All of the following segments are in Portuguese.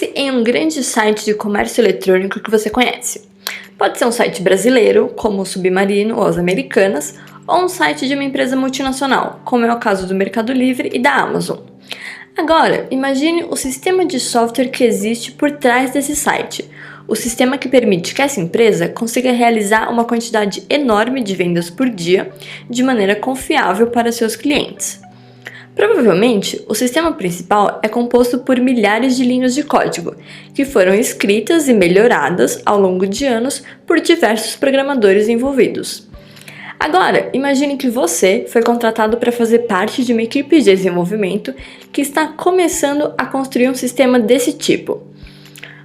Pense em um grande site de comércio eletrônico que você conhece. Pode ser um site brasileiro, como o Submarino ou as Americanas, ou um site de uma empresa multinacional, como é o caso do Mercado Livre e da Amazon. Agora, imagine o sistema de software que existe por trás desse site. O sistema que permite que essa empresa consiga realizar uma quantidade enorme de vendas por dia de maneira confiável para seus clientes. Provavelmente, o sistema principal é composto por milhares de linhas de código, que foram escritas e melhoradas ao longo de anos por diversos programadores envolvidos. Agora, imagine que você foi contratado para fazer parte de uma equipe de desenvolvimento que está começando a construir um sistema desse tipo.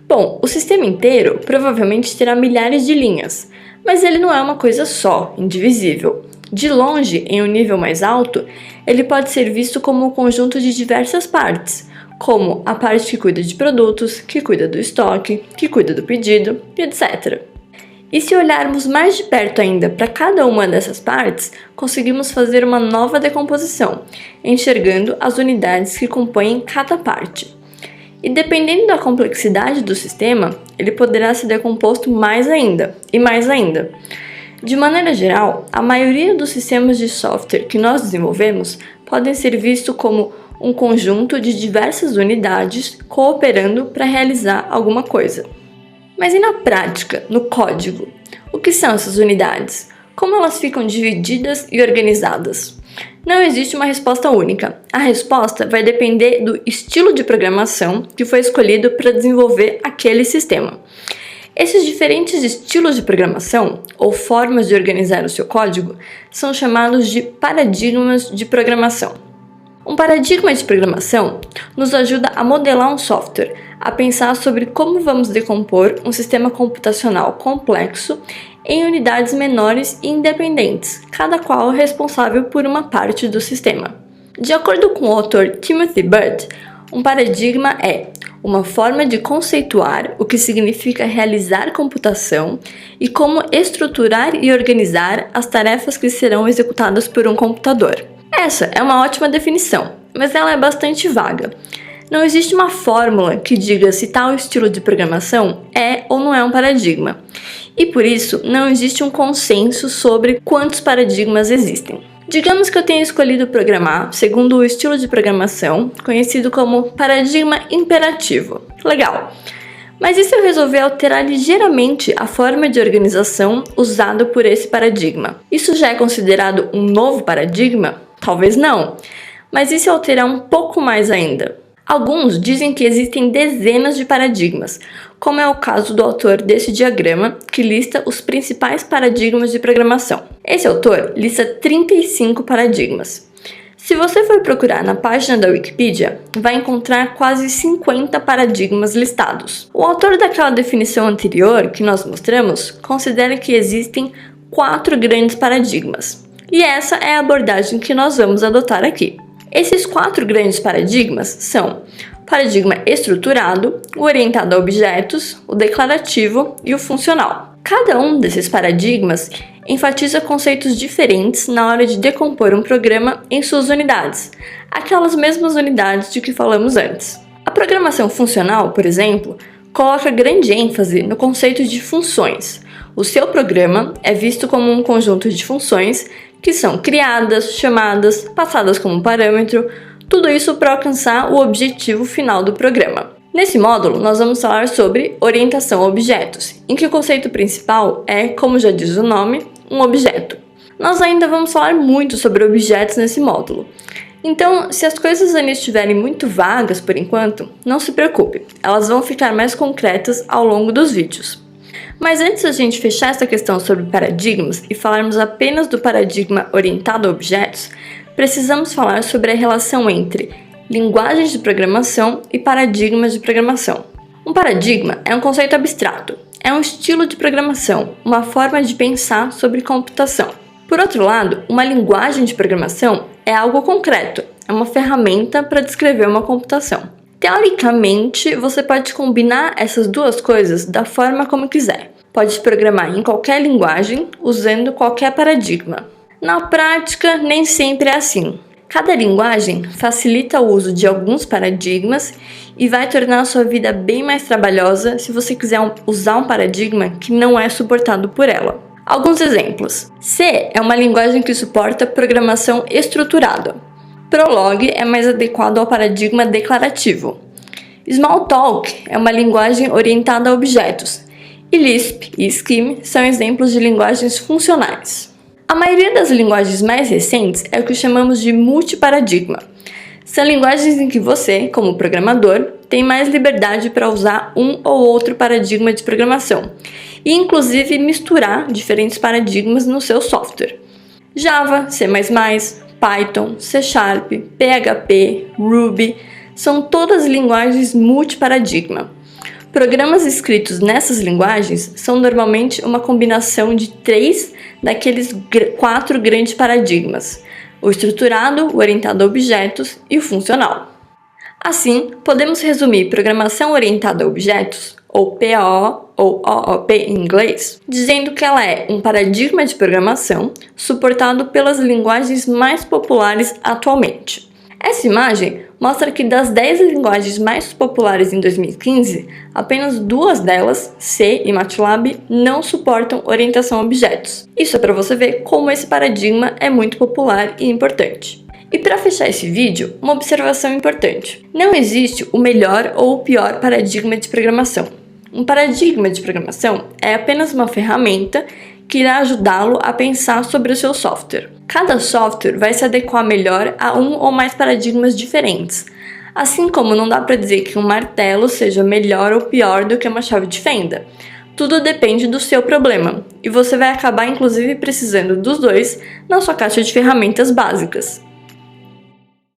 Bom, o sistema inteiro provavelmente terá milhares de linhas, mas ele não é uma coisa só, indivisível. De longe, em um nível mais alto, ele pode ser visto como um conjunto de diversas partes, como a parte que cuida de produtos, que cuida do estoque, que cuida do pedido, etc. E se olharmos mais de perto ainda para cada uma dessas partes, conseguimos fazer uma nova decomposição, enxergando as unidades que compõem cada parte. E dependendo da complexidade do sistema, ele poderá ser decomposto mais ainda e mais ainda. De maneira geral, a maioria dos sistemas de software que nós desenvolvemos podem ser vistos como um conjunto de diversas unidades cooperando para realizar alguma coisa. Mas e na prática, no código? O que são essas unidades? Como elas ficam divididas e organizadas? Não existe uma resposta única. A resposta vai depender do estilo de programação que foi escolhido para desenvolver aquele sistema. Esses diferentes estilos de programação, ou formas de organizar o seu código, são chamados de paradigmas de programação. Um paradigma de programação nos ajuda a modelar um software, a pensar sobre como vamos decompor um sistema computacional complexo em unidades menores e independentes, cada qual responsável por uma parte do sistema. De acordo com o autor Timothy Bird, um paradigma é uma forma de conceituar o que significa realizar computação e como estruturar e organizar as tarefas que serão executadas por um computador. Essa é uma ótima definição, mas ela é bastante vaga. Não existe uma fórmula que diga se tal estilo de programação é ou não é um paradigma, e por isso não existe um consenso sobre quantos paradigmas existem. Digamos que eu tenha escolhido programar segundo o estilo de programação conhecido como paradigma imperativo. Legal! Mas e se eu resolver alterar ligeiramente a forma de organização usada por esse paradigma? Isso já é considerado um novo paradigma? Talvez não. Mas e se eu alterar um pouco mais ainda? Alguns dizem que existem dezenas de paradigmas, como é o caso do autor desse diagrama, que lista os principais paradigmas de programação. Esse autor lista 35 paradigmas. Se você for procurar na página da Wikipedia, vai encontrar quase 50 paradigmas listados. O autor daquela definição anterior que nós mostramos considera que existem 4 grandes paradigmas, e essa é a abordagem que nós vamos adotar aqui. Esses 4 grandes paradigmas são o paradigma estruturado, o orientado a objetos, o declarativo e o funcional. Cada um desses paradigmas enfatiza conceitos diferentes na hora de decompor um programa em suas unidades, aquelas mesmas unidades de que falamos antes. A programação funcional, por exemplo, coloca grande ênfase no conceito de funções. O seu programa é visto como um conjunto de funções que são criadas, chamadas, passadas como parâmetro, tudo isso para alcançar o objetivo final do programa. Nesse módulo, nós vamos falar sobre orientação a objetos, em que o conceito principal é, como já diz o nome, um objeto. Nós ainda vamos falar muito sobre objetos nesse módulo. Então, se as coisas ainda estiverem muito vagas por enquanto, não se preocupe, elas vão ficar mais concretas ao longo dos vídeos. Mas antes da gente fechar essa questão sobre paradigmas e falarmos apenas do paradigma orientado a objetos, precisamos falar sobre a relação entre linguagens de programação e paradigmas de programação. Um paradigma é um conceito abstrato, é um estilo de programação, uma forma de pensar sobre computação. Por outro lado, uma linguagem de programação é algo concreto, é uma ferramenta para descrever uma computação. Teoricamente, você pode combinar essas duas coisas da forma como quiser. Pode programar em qualquer linguagem, usando qualquer paradigma. Na prática, nem sempre é assim. Cada linguagem facilita o uso de alguns paradigmas e vai tornar a sua vida bem mais trabalhosa se você quiser usar um paradigma que não é suportado por ela. Alguns exemplos. C é uma linguagem que suporta programação estruturada. Prolog é mais adequado ao paradigma declarativo. Smalltalk é uma linguagem orientada a objetos. E Lisp e Scheme são exemplos de linguagens funcionais. A maioria das linguagens mais recentes é o que chamamos de multiparadigma. São linguagens em que você, como programador, tem mais liberdade para usar um ou outro paradigma de programação e, inclusive, misturar diferentes paradigmas no seu software. Java, C++, Python, C#, PHP, Ruby são todas linguagens multiparadigma. Programas escritos nessas linguagens são normalmente uma combinação de 3 daqueles 4 grandes paradigmas: o estruturado, o orientado a objetos e o funcional. Assim, podemos resumir programação orientada a objetos, ou POO ou OOP em inglês, dizendo que ela é um paradigma de programação suportado pelas linguagens mais populares atualmente. Essa imagem mostra que das 10 linguagens mais populares em 2015, apenas 2 delas, C e MATLAB, não suportam orientação a objetos. Isso é para você ver como esse paradigma é muito popular e importante. E para fechar esse vídeo, uma observação importante. Não existe o melhor ou o pior paradigma de programação. Um paradigma de programação é apenas uma ferramenta que irá ajudá-lo a pensar sobre o seu software. Cada software vai se adequar melhor a um ou mais paradigmas diferentes, assim como não dá para dizer que um martelo seja melhor ou pior do que uma chave de fenda. Tudo depende do seu problema, e você vai acabar inclusive precisando dos dois na sua caixa de ferramentas básicas.